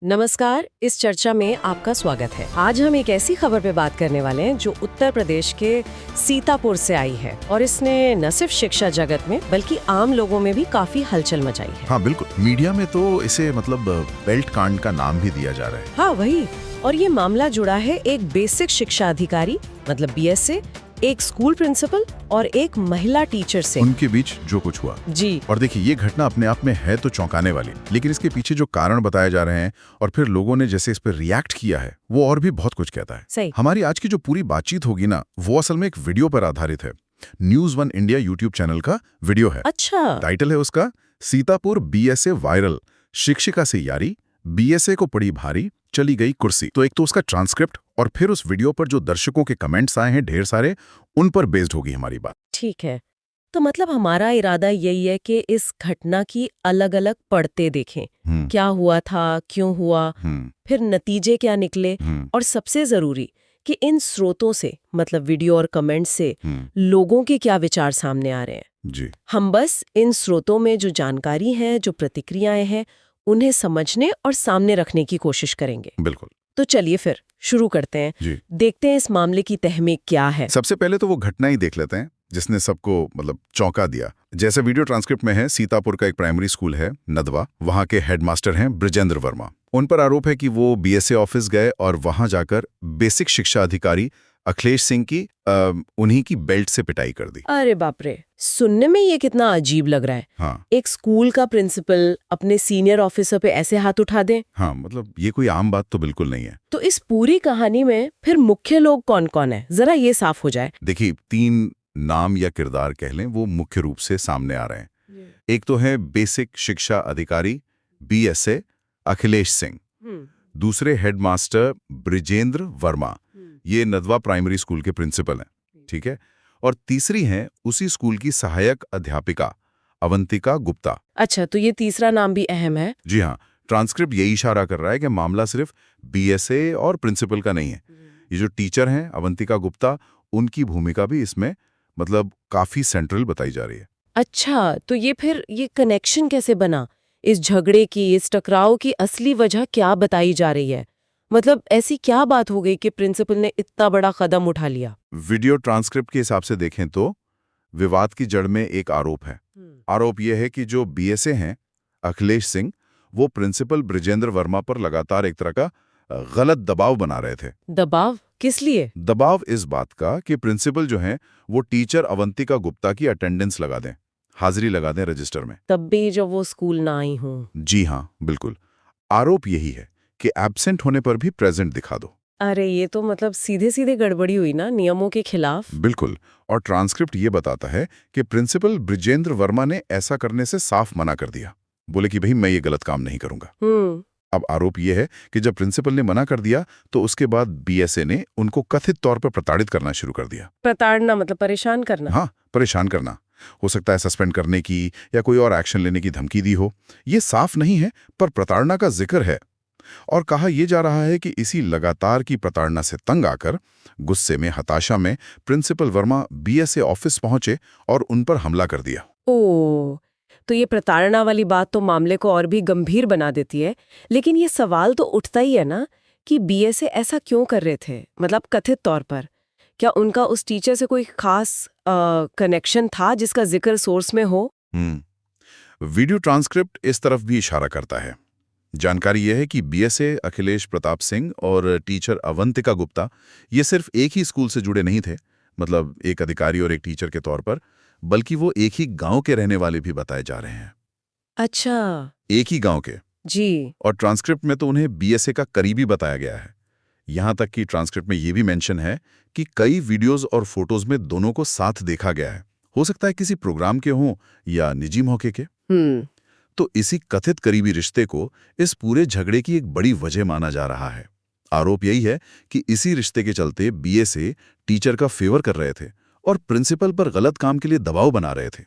नमस्कार, इस चर्चा में आपका स्वागत है। आज हम एक ऐसी खबर पे बात करने वाले हैं जो उत्तर प्रदेश के सीतापुर से आई है और इसने न सिर्फ शिक्षा जगत में बल्कि आम लोगों में भी काफी हलचल मचाई है। हाँ बिल्कुल, मीडिया में तो इसे बेल्ट कांड का नाम भी दिया जा रहा है। हाँ वही, और ये मामला जुड़ा है एक बेसिक शिक्षा अधिकारी मतलब बीएसए, एक स्कूल प्रिंसिपल और एक महिला टीचर से। उनके बीच जो कुछ हुआ जी। और देखिए, ये घटना अपने आप में है तो चौंकाने वाली, लेकिन इसके पीछे जो कारण बताए जा रहे हैं और फिर लोगों ने जैसे इस पर रिएक्ट किया है वो और भी बहुत कुछ कहता है। सही। हमारी आज की जो पूरी बातचीत होगी ना, वो असल में एक वीडियो पर आधारित है। न्यूज़ 1 इंडिया यूट्यूब चैनल का वीडियो है। अच्छा। टाइटल है उसका सीतापुर बीएसए वायरल, शिक्षिका से यारी, बीएसए को पड़ी भारी, चली गई कुर्सी। तो एक तो उसका ट्रांसक्रिप्ट और फिर उस वीडियो पर जो दर्शकों के कमेंट्स आए हैं ढेर सारे, उन पर बेस्ड होगी हमारी बात। ठीक है, तो मतलब हमारा इरादा यही है कि इस घटना की अलग-अलग पड़ते देखें। क्या हुआ था, क्यों हुआ, फिर नतीजे क्या निकले, और सबसे जरूरी कि इन स्रोतों से मतलब वीडियो और कमेंट से लोगों के क्या विचार सामने आ रहे हैं। जी। हम बस इन स्रोतों में जो जानकारी है, जो प्रतिक्रियाएं हैं, उन्हें समझने और सामने रखने की कोशिश करेंगे। बिल्कुल। तो चलिए फिर शुरू करते हैं। जी। देखते हैं इस मामले की तह में क्या है। सबसे पहले तो वो घटना ही देख लेते हैं जिसने सबको चौंका दिया। जैसे वीडियो ट्रांसक्रिप्ट में है, सीतापुर का एक प्राइमरी स्कूल है नदवा, वहां के हेडमास्टर हैं बृजेंद्र वर्मा। उन पर आरोप है कि वो बीएसए ऑफिस गए और वहां जाकर बेसिक शिक्षा अधिकारी अखिलेश सिंह की उन्हीं की बेल्ट से पिटाई कर दी। अरे बाप रे, सुनने में ये कितना अजीब लग रहा है। हाँ। एक स्कूल का प्रिंसिपल अपने सीनियर ऑफिसर पे ऐसे हाथ उठा दे। हाँ, ये कोई आम बात तो बिल्कुल नहीं है। तो इस पूरी कहानी में फिर मुख्य लोग कौन कौन है, जरा ये साफ हो जाए। देखिए, 3 नाम या किरदार कह लें, वो मुख्य रूप से सामने आ रहे हैं। एक तो है बेसिक शिक्षा अधिकारी बीएसए अखिलेश सिंह, दूसरे हेडमास्टर बृजेंद्र वर्मा, ये नदवा प्राइमरी स्कूल के प्रिंसिपल हैं, ठीक है, और तीसरी हैं उसी स्कूल की सहायक अध्यापिका अवंतिका गुप्ता। अच्छा, तो ये तीसरा नाम भी अहम है। जी हाँ, ट्रांसक्रिप्ट यही इशारा कर रहा है कि मामला सिर्फ बीएसए और प्रिंसिपल का नहीं है। ये जो टीचर हैं अवंतिका गुप्ता, उनकी भूमिका भी इसमें काफी सेंट्रल बताई जा रही है। अच्छा, तो ये कनेक्शन कैसे बना? इस झगड़े की, इस टकराव की असली वजह क्या बताई जा रही है? मतलब ऐसी क्या बात हो गई कि प्रिंसिपल ने इतना बड़ा कदम उठा लिया? वीडियो ट्रांसक्रिप्ट के हिसाब से देखें तो विवाद की जड़ में एक आरोप है। आरोप यह है कि जो बीएसए हैं अखिलेश सिंह, वो प्रिंसिपल बृजेंद्र वर्मा पर लगातार एक तरह का गलत दबाव बना रहे थे। दबाव किस लिए? दबाव इस बात का कि प्रिंसिपल जो हैं वो टीचर अवंतिका गुप्ता की अटेंडेंस लगा दें, हाजिरी लगा दें रजिस्टर में। तब भी जब वो स्कूल ना आई हूँ। जी हाँ, बिल्कुल। आरोप यही है कि एब्सेंट होने पर भी प्रेजेंट दिखा दो। अरे ये तो मतलब सीधे सीधे गड़बड़ी हुई ना, नियमों के खिलाफ। बिल्कुल। और ट्रांसक्रिप्ट ये बताता है कि प्रिंसिपल बृजेंद्र वर्मा ने ऐसा करने से साफ मना कर दिया, बोले कि भाई मैं ये गलत काम नहीं करूंगा। अब आरोप यह है कि जब प्रिंसिपल ने मना कर दिया तो उसके बाद बीएसए ने उनको कथित तौर पर प्रताड़ित करना शुरू कर दिया। प्रताड़ना मतलब परेशान करना? हाँ, परेशान करना। हो सकता है सस्पेंड करने की या कोई और एक्शन लेने की धमकी दी हो, ये साफ नहीं है, पर प्रताड़ना का जिक्र है। और कहा यह जा रहा है कि इसी लगातार की प्रताड़ना से तंग आकर, गुस्से में, हताशा में, प्रिंसिपल वर्मा बीएसए ऑफिस पहुंचे और उन पर हमला कर दिया। ओह, तो ये प्रताड़ना वाली बात तो मामले को और भी गंभीर बना देती है। लेकिन ये सवाल तो उठता ही है ना कि बीएसए ऐसा क्यों कर रहे थे, मतलब कथित तौर पर। क्या उनका उस टीचर से कोई खास कनेक्शन था जिसका जिक्र सोर्स में हो? वीडियो ट्रांसक्रिप्ट इस तरफ भी इशारा करता है। जानकारी यह है कि बीएसए अखिलेश प्रताप सिंह और टीचर अवंतिका गुप्ता ये सिर्फ एक ही स्कूल से जुड़े नहीं थे, एक अधिकारी और एक टीचर के तौर पर, बल्कि वो एक ही गांव के रहने वाले भी बताए जा रहे हैं। अच्छा। एक ही गांव के। जी। और ट्रांसक्रिप्ट में तो उन्हें बीएसए का करीबी बताया गया है। यहां तक कि ट्रांसक्रिप्ट में यह भी मेंशन है कि कई वीडियोस और फोटोज में दोनों को साथ देखा गया है। हो सकता है किसी प्रोग्राम के हों या निजी मौके के। तो इसी कथित करीबी रिश्ते को इस पूरे झगड़े की एक बड़ी वजह माना जा रहा है। आरोप यही है कि इसी रिश्ते के चलते बीएसए टीचर का फेवर कर रहे थे और प्रिंसिपल पर गलत काम के लिए दबाव बना रहे थे।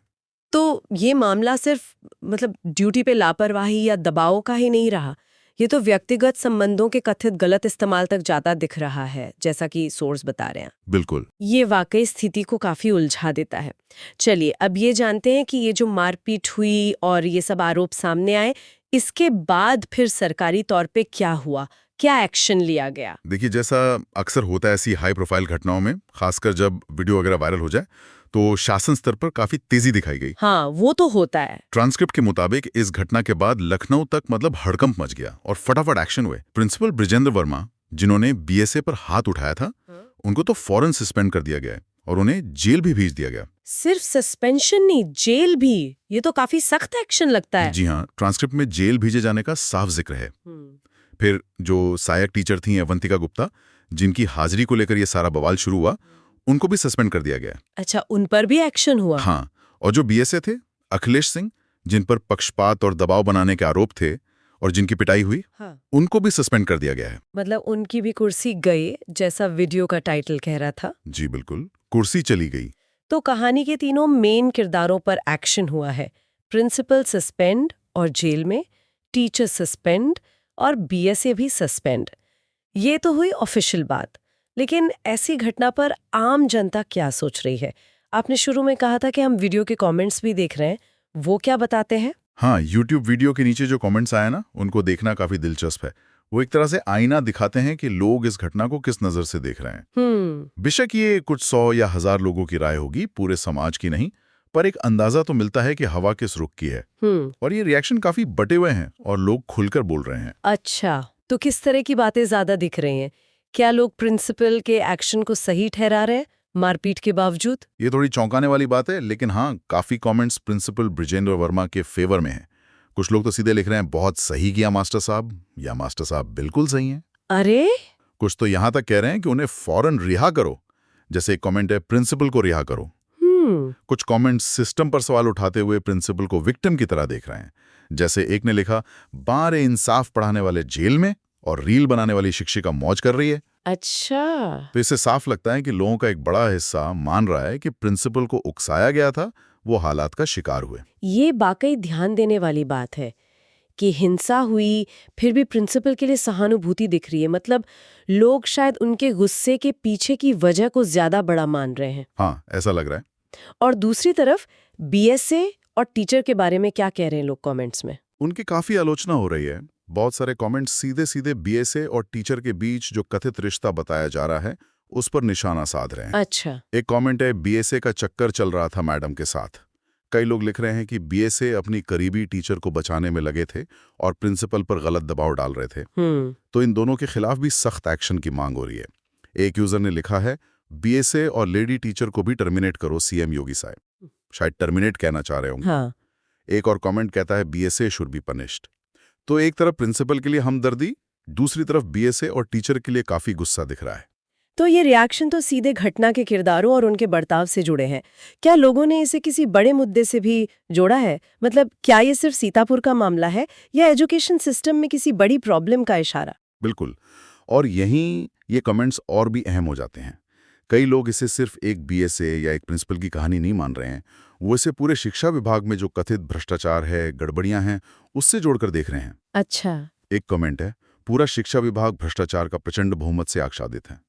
तो ये मामला सिर्फ मतलब ड्यूटी पे लापरवाही या दबाव का ही नहीं रहा, ये तो व्यक्तिगत संबंधों के कथित गलत इस्तेमाल तक जाता दिख रहा है, जैसा कि सोर्स बता रहे हैं। बिल्कुल। ये वाकई स्थिति को काफी उलझा देता है। चलिए अब ये जानते हैं कि ये जो मारपीट हुई और ये सब आरोप सामने आए, इसके बाद फिर सरकारी तौर पे क्या हुआ, क्या एक्शन लिया गया? देखिए, जैसा अक्सर होता है ऐसी हाई प्रोफाइल घटनाओं में, खासकर जब वीडियो वगैरह वायरल हो जाए, तो शासन स्तर पर काफी तेजी दिखाई गई। हाँ, वो तो होता है। ट्रांसक्रिप्ट के मुताबिक इस घटना के बाद लखनऊ तक मतलब हड़कंप मच गया और फटाफट एक्शन हुए। प्रिंसिपल बृजेंद्र वर्मा, जिन्होंने बीएसए पर हाथ उठाया था, उनको तो फौरन सस्पेंड कर दिया गया है और उन्हें जेल भी भेज दिया गया। सिर्फ सस्पेंशन नहीं, जेल भी। ये तो काफी सख्त एक्शन लगता है। जी हाँ, ट्रांसक्रिप्ट में जेल भेजे जाने का साफ जिक्र है। फिर जो सहायक टीचर थी अवंतिका गुप्ता, जिनकी हाजिरी को लेकर ये सारा बवाल शुरू हुआ, उनको भी सस्पेंड कर दिया गया। अच्छा, उन पर भी एक्शन हुआ? हाँ, और जो बीएसए थे अखिलेश सिंह, जिन पर पक्षपात और दबाव बनाने के आरोप थे और जिनकी पिटाई हुई, हाँ। उनको भी सस्पेंड कर दिया गया है। मतलब उनकी भी कुर्सी गई, जैसा वीडियो का टाइटल कह रहा था। जी बिल्कुल, कुर्सी चली गई। तो कहानी के तीनों मेन किरदारों पर एक्शन हुआ है। प्रिंसिपल सस्पेंड और जेल में, टीचर सस्पेंड और बीएसए भी सस्पेंड। ये तो हुई ऑफिशियल बात, लेकिन ऐसी घटना पर आम जनता क्या सोच रही है? आपने शुरू में कहा था कि हम वीडियो के कमेंट्स भी देख रहे हैं, वो क्या बताते हैं? हाँ, यूट्यूब वीडियो के नीचे जो कमेंट्स आए ना, उनको देखना काफी दिलचस्प है। वो एक तरह से आईना दिखाते हैं कि लोग इस घटना को किस नजर से देख रहे हैं। बेशक ये कुछ 100 या 1000 लोगों की राय होगी, पूरे समाज की नहीं, पर एक अंदाजा तो मिलता है कि हवा किस रुख की है। और ये रिएक्शन काफी बटे हुए हैं और लोग खुलकर बोल रहे हैं। अच्छा, तो किस तरह की बातें ज्यादा दिख रही हैं? क्या लोग प्रिंसिपल के एक्शन को सही ठहरा रहे हैं, मारपीट के बावजूद? ये थोड़ी चौंकाने वाली बात है, लेकिन हाँ, काफी कमेंट्स प्रिंसिपल बृजेंद्र वर्मा के फेवर में हैं। कुछ लोग तो सीधे लिख रहे हैं, बहुत सही किया मास्टर साहब, या मास्टर साहब बिल्कुल सही हैं। अरे, कुछ तो यहां तक कह रहे हैं कि उन्हें फौरन रिहा करो। जैसे एक कमेंट है, प्रिंसिपल को रिहा करो। कुछ कमेंट्स सिस्टम पर सवाल उठाते हुए प्रिंसिपल को विक्टिम की तरह देख रहे हैं। जैसे एक ने लिखा, बारे इंसाफ पढ़ाने वाले जेल में और रील बनाने वाली शिक्षिका मौज कर रही है। अच्छा। तो इससे साफ लगता है कि लोगों का एक बड़ा हिस्सा मान रहा है कि प्रिंसिपल को उकसाया गया था, वो हालात का शिकार हुए। ये वाकई ध्यान देने वाली बात है कि हिंसा हुई, फिर भी प्रिंसिपल के लिए सहानुभूति दिख रही है। मतलब लोग शायद उनके गुस्से के पीछे की वजह को ज्यादा बड़ा मान रहे हैं। हाँ, ऐसा लग रहा है। और दूसरी तरफ बीएसए और टीचर के बारे में क्या कह रहे हैं लोग कमेंट्स में? उनकी काफी आलोचना हो रही है। बहुत सारे कमेंट्स सीधे सीधे बीएसए और टीचर के बीच जो कथित रिश्ता बताया जा रहा है, उस पर निशाना साध रहे हैं। अच्छा। एक कमेंट है, बीएसए का चक्कर चल रहा था मैडम के साथ। कई लोग लिख रहे हैं कि बीएसए अपनी करीबी टीचर को बचाने में लगे थे और प्रिंसिपल पर गलत दबाव डाल रहे थे। तो इन दोनों के खिलाफ भी सख्त एक्शन की मांग हो रही है। एक यूजर ने लिखा है, बीएसए और लेडी टीचर को भी टर्मिनेट करो सीएम योगी साहब। शायद टर्मिनेट कहना चाह रहे होंगे। हाँ। एक और कमेंट कहता है, बीएसए शुड बी पनिश्ड। तो एक तरफ प्रिंसिपल के लिए हमदर्दी, दूसरी तरफ बीएसए और टीचर के लिए काफी गुस्सा दिख रहा है। तो ये रिएक्शन तो सीधे घटना के किरदारों और उनके बर्ताव से जुड़े हैं। क्या लोगों ने इसे किसी बड़े मुद्दे से भी जोड़ा है? मतलब क्या ये सिर्फ सीतापुर का मामला है या एजुकेशन सिस्टम में किसी बड़ी प्रॉब्लम का इशारा? बिल्कुल, और यहीं ये कमेंट्स और भी अहम हो जाते हैं। कई लोग इसे सिर्फ एक बीएसए या एक प्रिंसिपल की कहानी नहीं मान रहे हैं, वो इसे पूरे शिक्षा विभाग में जो कथित भ्रष्टाचार है, गड़बड़ियां हैं, उससे जोड़कर देख रहे हैं। अच्छा। एक कमेंट है, पूरा शिक्षा विभाग भ्रष्टाचार का प्रचंड बहुमत से आच्छादित है।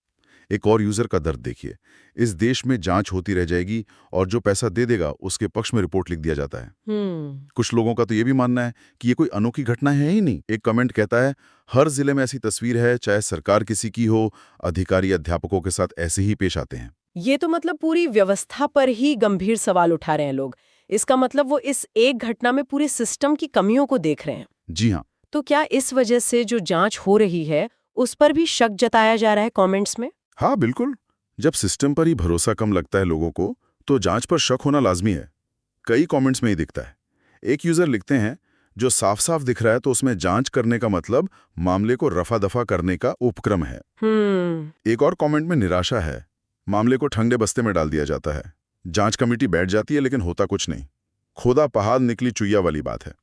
एक और यूजर का दर्द देखिए, इस देश में जांच होती रह जाएगी और जो पैसा दे देगा उसके पक्ष में रिपोर्ट लिख दिया जाता है। कुछ लोगों का तो ये भी मानना है कि ये कोई अनोखी घटना है ही नहीं। एक कमेंट कहता है, हर जिले में ऐसी तस्वीर है, चाहे सरकार किसी की हो, अधिकारी अध्यापकों के साथ ऐसे ही पेश आते हैं। ये तो मतलब पूरी व्यवस्था पर ही गंभीर सवाल उठा रहे हैं लोग। इसका मतलब वो इस एक घटना में पूरे सिस्टम की कमियों को देख रहे हैं। जी हाँ। तो क्या इस वजह से जो जांच हो रही है उस पर भी शक जताया जा रहा है कमेंट्स में? हाँ बिल्कुल, जब सिस्टम पर ही भरोसा कम लगता है लोगों को, तो जांच पर शक होना लाजमी है। कई कमेंट्स में ही दिखता है। एक यूजर लिखते हैं, जो साफ साफ दिख रहा है तो उसमें जांच करने का मतलब मामले को रफा दफा करने का उपक्रम है। एक और कमेंट में निराशा है, मामले को ठंडे बस्ते में डाल दिया जाता है। जांच कमेटी बैठ जाती है लेकिन होता कुछ नहीं। खोदा पहाड़ निकली चुईया वाली बात है।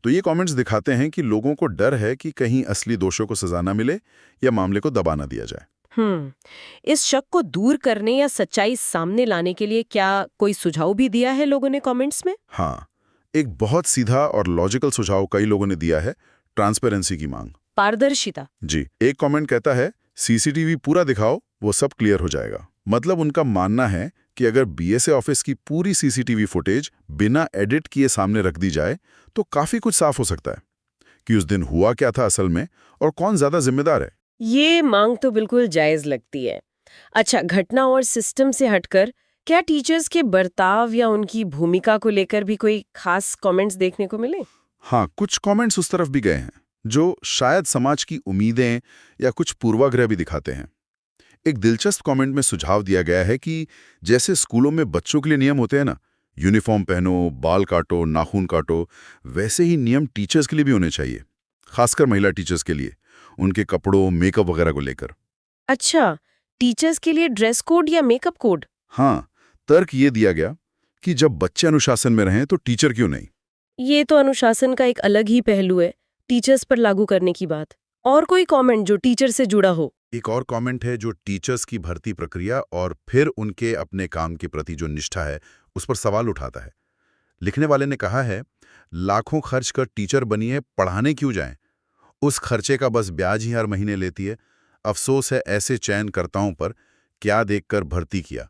तो ये कमेंट्स दिखाते हैं कि लोगों को डर है कि कहीं असली दोषों को सजा न मिले या मामले को दबा न दिया जाए। इस शक को दूर करने या सच्चाई सामने लाने के लिए क्या कोई सुझाव भी दिया है लोगों ने कमेंट्स में? हाँ, एक बहुत सीधा और लॉजिकल सुझाव कई लोगों ने दिया है, ट्रांसपेरेंसी की मांग। पारदर्शिता। जी, एक कमेंट कहता है, सीसीटीवी पूरा दिखाओ, वो सब क्लियर हो जाएगा। मतलब उनका मानना है कि अगर बीएसए ऑफिस की पूरी सीसीटीवी फुटेज बिना एडिट किए सामने रख दी जाए तो काफी कुछ साफ हो सकता है। कि उस दिन हुआ क्या था असल में और कौन ज्यादा जिम्मेदार है। ये मांग तो बिल्कुल जायज लगती है। अच्छा, घटना और सिस्टम से हटकर क्या टीचर्स के बर्ताव या उनकी भूमिका को लेकर भी कोई खास कमेंट्स देखने को मिले? हाँ, कुछ कमेंट्स उस तरफ भी गए हैं जो शायद समाज की उम्मीदें या कुछ पूर्वाग्रह भी दिखाते हैं। एक दिलचस्प कमेंट में सुझाव दिया गया है कि जैसे स्कूलों में बच्चों के लिए नियम होते हैं ना, यूनिफॉर्म पहनो, बाल काटो, नाखून काटो, वैसे ही नियम टीचर्स के लिए भी होने चाहिए, खासकर महिला टीचर्स के लिए, उनके कपड़ों, मेकअप वगैरह को लेकर। अच्छा, टीचर्स के लिए ड्रेस कोड या मेकअप कोड? हाँ, तर्क ये दिया गया कि जब बच्चे अनुशासन में रहें तो टीचर क्यों नहीं। ये तो अनुशासन का एक अलग ही पहलू है, टीचर्स पर लागू करने की बात। और कोई कमेंट जो टीचर से जुड़ा हो? एक और कमेंट है जो टीचर्स की भर्ती प्रक्रिया और फिर उनके अपने काम के प्रति जो निष्ठा है उस पर सवाल उठाता है। लिखने वाले ने कहा है, लाखों खर्च कर टीचर बनिए, पढ़ाने क्यों जाएं? उस खर्चे का बस ब्याज ही हर महीने लेती है। अफसोस है ऐसे चयनकर्ताओं पर, क्या देखकर भर्ती किया।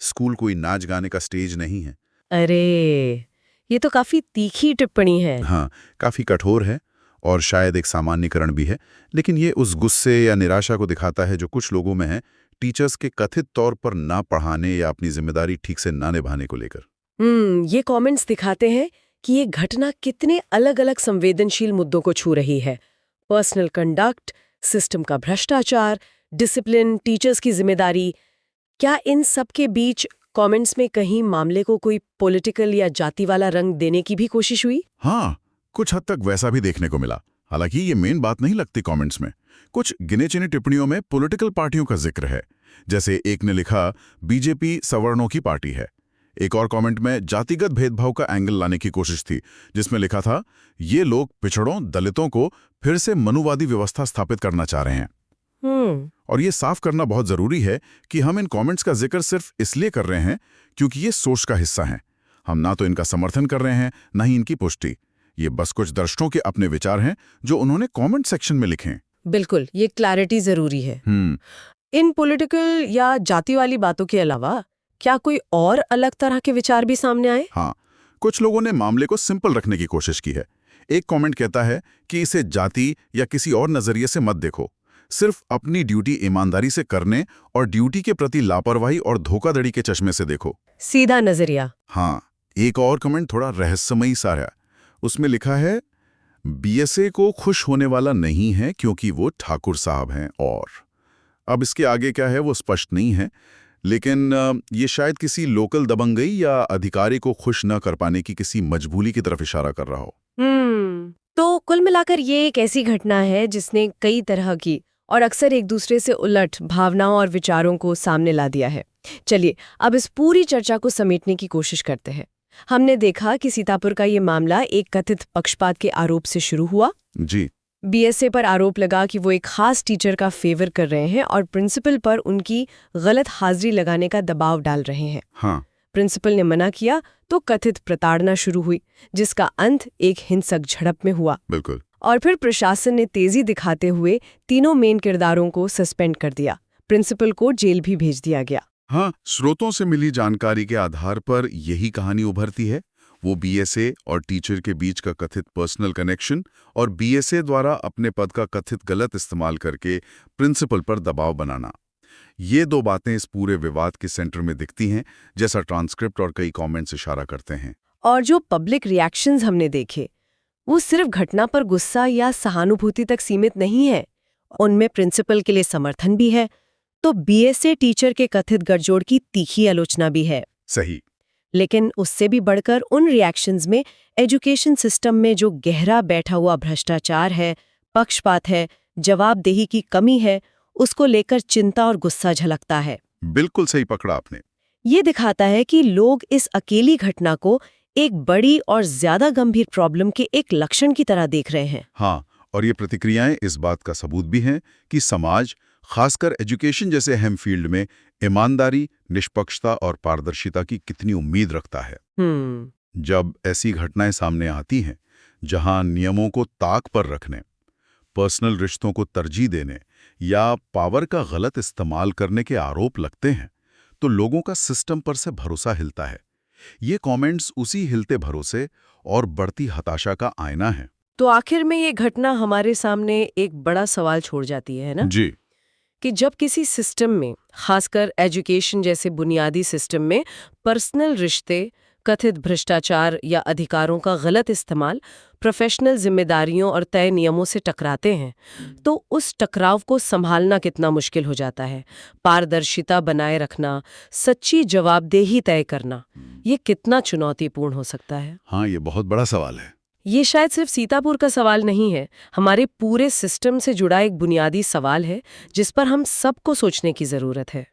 स्कूल कोई नाच गाने का स्टेज नहीं है। अरे, ये तो काफी तीखी टिप्पणी है। हाँ, काफी कठोर है और शायद एक सामान्यीकरण भी है, लेकिन ये उस गुस्से या निराशा को दिखाता है जो कुछ लोगों में है, टीचर्स के कथित तौर पर ना पढ़ाने या अपनी जिम्मेदारी ठीक से ना निभाने को लेकर। ये कमेंट्स दिखाते हैं कि ये घटना कितने अलग-अलग संवेदनशील मुद्दों को छू रही है। पर्सनल कंडक्ट, सिस्टम का भ्रष्टाचार, डिसिप्लिन, टीचर्स की जिम्मेदारी। क्या इन सब के बीच कमेंट्स में कहीं मामले को कोई पॉलिटिकल या जाति वाला रंग देने की भी कोशिश हुई? हाँ, कुछ हद तक वैसा भी देखने को मिला। हालांकि ये मेन बात नहीं लगती कमेंट्स में। कुछ गिने चुने टिप्पणियों में पॉलिटिकल पार्टियों का जिक्र है। जैसे एक ने लिखा, बीजेपी सवर्णों की पार्टी है। एक और कमेंट में जातिगत भेदभाव का एंगल लाने की कोशिश थी, जिसमें लिखा था, ये लोग पिछड़ों, दलितों को फिर से मनुवादी व्यवस्था स्थापित करना चाह रहे हैं। और ये साफ करना बहुत जरूरी है कि हम इन कमेंट्स का जिक्र सिर्फ इसलिए कर रहे हैं क्योंकि ये सोच का हिस्सा हैं। हम ना तो इनका समर्थन कर रहे हैं, ना ही इनकी पुष्टि। ये बस कुछ दर्शकों के अपने विचार हैं जो उन्होंने कमेंट सेक्शन में लिखे हैं। बिल्कुल, ये क्लैरिटी जरूरी है। इन पॉलिटिकल या जाति वाली बातों के अलावा क्या कोई और अलग तरह के विचार भी सामने आए? हाँ, कुछ लोगों ने मामले को सिंपल रखने की कोशिश की है। एक कमेंट कहता है कि इसे जाति या किसी और नजरिए से मत देखो, सिर्फ अपनी ड्यूटी ईमानदारी से करने और ड्यूटी के प्रति लापरवाही और धोखाधड़ी के चश्मे से देखो। सीधा नजरिया। हाँ, एक और कमेंट थोड़ा रहस्यमयी सा है। उसमें लिखा है, बीएसए को खुश होने वाला नहीं है क्योंकि वो ठाकुर साहब हैं। और अब इसके आगे क्या है वो स्पष्ट नहीं है, लेकिन ये शायद किसी लोकल दबंगई या अधिकारी को खुश न कर पाने की किसी मजबूरी की तरफ इशारा कर रहा हो। तो कुल मिलाकर ये एक ऐसी घटना है जिसने कई तरह की और अक्सर एक दूसरे से उलट भावनाओं और विचारों को सामने ला दिया है। चलिए अब इस पूरी चर्चा को समेटने की कोशिश करते हैं। हमने देखा कि सीतापुर का ये मामला एक कथित पक्षपात के आरोप से शुरू हुआ। जी। बीएसए पर आरोप लगा कि वो एक खास टीचर का फेवर कर रहे हैं और प्रिंसिपल पर उनकी गलत हाजिरी लगाने का दबाव डाल रहे हैं। हाँ। प्रिंसिपल ने मना किया तो कथित प्रताड़ना शुरू हुई, जिसका अंत एक हिंसक झड़प में हुआ। बिल्कुल। और फिर प्रशासन ने तेजी दिखाते हुए तीनों मेन किरदारों को सस्पेंड कर दिया। प्रिंसिपल को जेल भी भेज दिया गया। हाँ, स्रोतों से मिली जानकारी के आधार पर यही कहानी उभरती है। वो बीएसए और टीचर के बीच का कथित पर्सनल कनेक्शन और बीएसए द्वारा अपने पद का कथित गलत इस्तेमाल करके प्रिंसिपल पर दबाव बनाना। ये दो बातें इस पूरे विवाद के सेंटर में दिखती हैं, जैसा ट्रांसक्रिप्ट और कई कमेंट्स इशारा करते हैं। और जो पब्लिक रिएक्शंस हमने देखे, वो सिर्फ घटना पर गुस्सा या सहानुभूति तक सीमित नहीं है। उनमें प्रिंसिपल के लिए समर्थन भी है, तो बीएसए टीचर के कथित गठजोड़ की तीखी आलोचना भी है। सही। लेकिन उससे भी बढ़कर उन रिएक्शंस में एजुकेशन सिस्टम में जो गहरा बैठा हुआ भ्रष्टाचार है, पक्षपात है, जवाबदेही की कमी है, उसको लेकर चिंता और गुस्सा झलकता है। बिल्कुल सही पकड़ा आपने। ये दिखाता है कि लोग इस अकेली घटना को एक बड़ी और ज्यादा गंभीर प्रॉब्लम के एक लक्षण की तरह देख रहे हैं। हाँ, और ये प्रतिक्रियाएं इस बात का सबूत भी हैं कि समाज, खासकर एजुकेशन जैसे अहम फील्ड में, ईमानदारी, निष्पक्षता और पारदर्शिता की कितनी उम्मीद रखता है। जब ऐसी घटनाएं सामने आती हैं, जहां नियमों को ताक पर रखने, पर्सनल रिश्तों को तरजीह देने या पावर का गलत इस्तेमाल करने के आरोप लगते हैं, तो लोगों का सिस्टम पर से भरोसा हिलता है। ये कमेंट्स उसी हिलते भरोसे और बढ़ती हताशा का आईना है। तो आखिर में ये घटना हमारे सामने एक बड़ा सवाल छोड़ जाती है ना, जी। कि जब किसी सिस्टम में, खासकर एजुकेशन जैसे बुनियादी सिस्टम में, पर्सनल रिश्ते, कथित भ्रष्टाचार या अधिकारों का गलत इस्तेमाल प्रोफेशनल जिम्मेदारियों और तय नियमों से टकराते हैं, तो उस टकराव को संभालना कितना मुश्किल हो जाता है। पारदर्शिता बनाए रखना, सच्ची जवाबदेही तय करना, ये कितना चुनौतीपूर्ण हो सकता है। हाँ, ये बहुत बड़ा सवाल है। ये शायद सिर्फ सीतापुर का सवाल नहीं है, हमारे पूरे सिस्टम से जुड़ा एक बुनियादी सवाल है जिस पर हम सबको सोचने की जरूरत है।